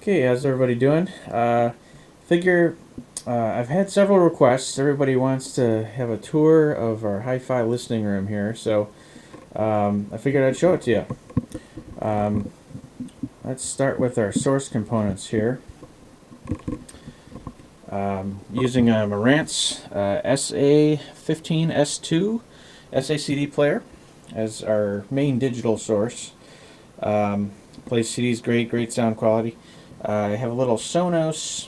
Okay, how's everybody doing? Figure I've had several requests. Everybody wants to have a tour of our hi-fi listening room here, so I figured I'd show it to you. Let's start with our source components here. Using a Marantz SA15S2 SACD player as our main digital source. Plays CDs great sound quality. I have a little Sonos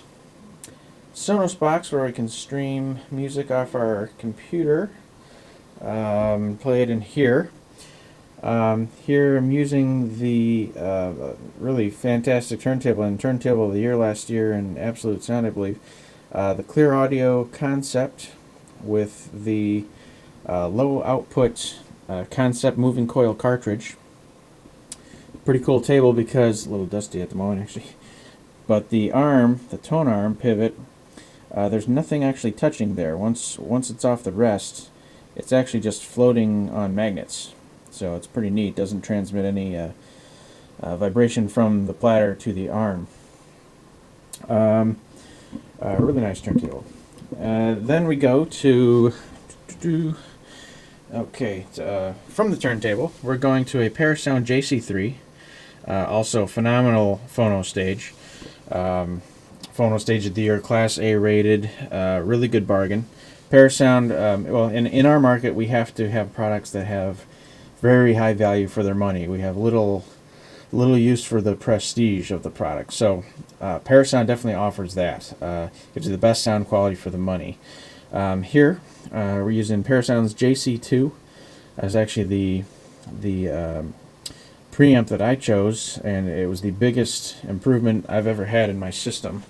box where we can stream music off our computer. Play it in here. Here I'm using the really fantastic turntable and turntable of the year last year in Absolute Sound, I believe. The Clear Audio Concept with the low output Concept moving coil cartridge. Pretty cool table because a little dusty at the moment actually. But the arm, the tone arm pivot, there's nothing actually touching there. Once it's off the rest, it's actually just floating on magnets. So it's pretty neat. Doesn't transmit any vibration from the platter to the arm. Really nice turntable. Then we go to from the turntable, we're going to a Parasound JC3. Also phenomenal phono stage. Phono stage of the year, Class A rated, really good bargain. Parasound, well, in our market, we have to have products that have very high value for their money. We have little use for the prestige of the product. So Parasound definitely offers that. Gives you the best sound quality for the money. Here, we're using Parasound's JC2. That's actually the preamp that I chose, and it was the biggest improvement I've ever had in my system.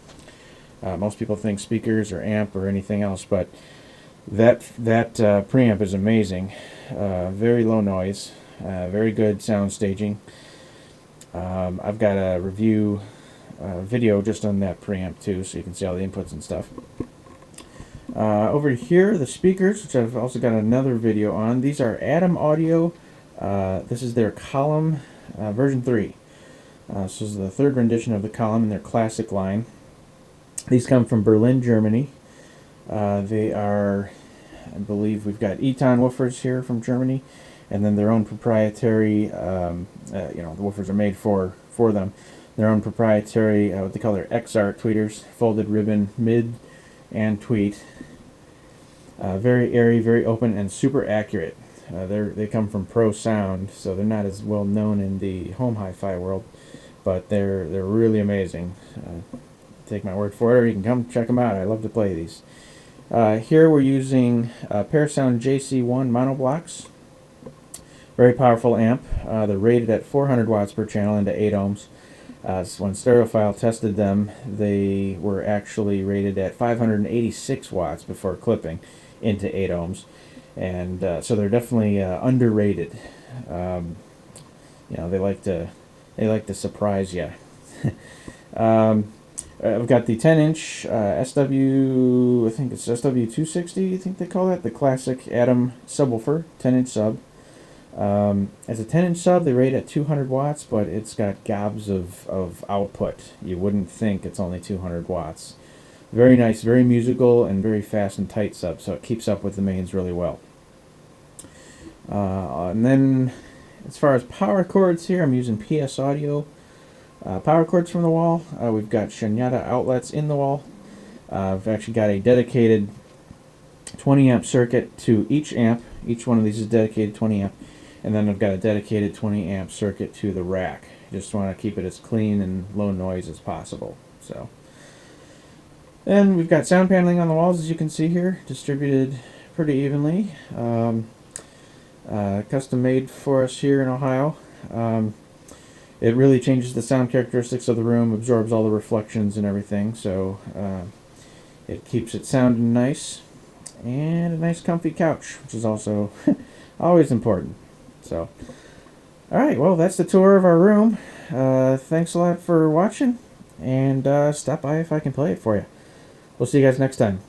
Most people think speakers or amp or anything else, but that preamp is amazing. Very low noise, very good sound staging. I've got a review video just on that preamp too, so you can see all the inputs and stuff. Over here, the speakers, which I've also got another video on. These are Adam Audio. This is their Column version 3. This is the third rendition of the Column in their classic line. These come from Berlin, Germany. They are, I believe we've got Eton woofers here from Germany, and then their own proprietary, the woofers are made for them. Their own proprietary, what they call their XR tweeters, folded ribbon mid and tweet. Very airy, very open, and super accurate. They come from Pro Sound, so they're not as well known in the home hi-fi world, but they're really amazing. Take my word for it, or you can come check them out. I love to play these. Here we're using Parasound JC1 Monoblocks. Very powerful amp. They're rated at 400 watts per channel into 8 ohms. So when Stereophile tested them, they were actually rated at 586 watts before clipping into 8 ohms. And so they're definitely underrated. They like to surprise you. I've got the 10-inch SW, I think it's SW260, I think they call that, the classic Adam subwoofer, 10-inch sub. As a 10-inch sub, they rate at 200 watts, but it's got gobs of output. You wouldn't think it's only 200 watts. Very nice, very musical, and very fast and tight sub, so it keeps up with the mains really well. And then, as far as power cords here, I'm using PS Audio power cords from the wall. We've got Shunyata outlets in the wall. I've actually got a dedicated 20 amp circuit to each amp. Each one of these is dedicated 20 amp. And then I've got a dedicated 20 amp circuit to the rack. Just want to keep it as clean and low noise as possible. So, and we've got sound paneling on the walls, as you can see here, distributed pretty evenly. Custom made for us here in Ohio. It really changes the sound characteristics of the room, absorbs all the reflections and everything, so it keeps it sounding nice. And a nice comfy couch, which is also always important. So, alright, well, that's the tour of our room. Thanks a lot for watching, and stop by if I can play it for you. We'll see you guys next time.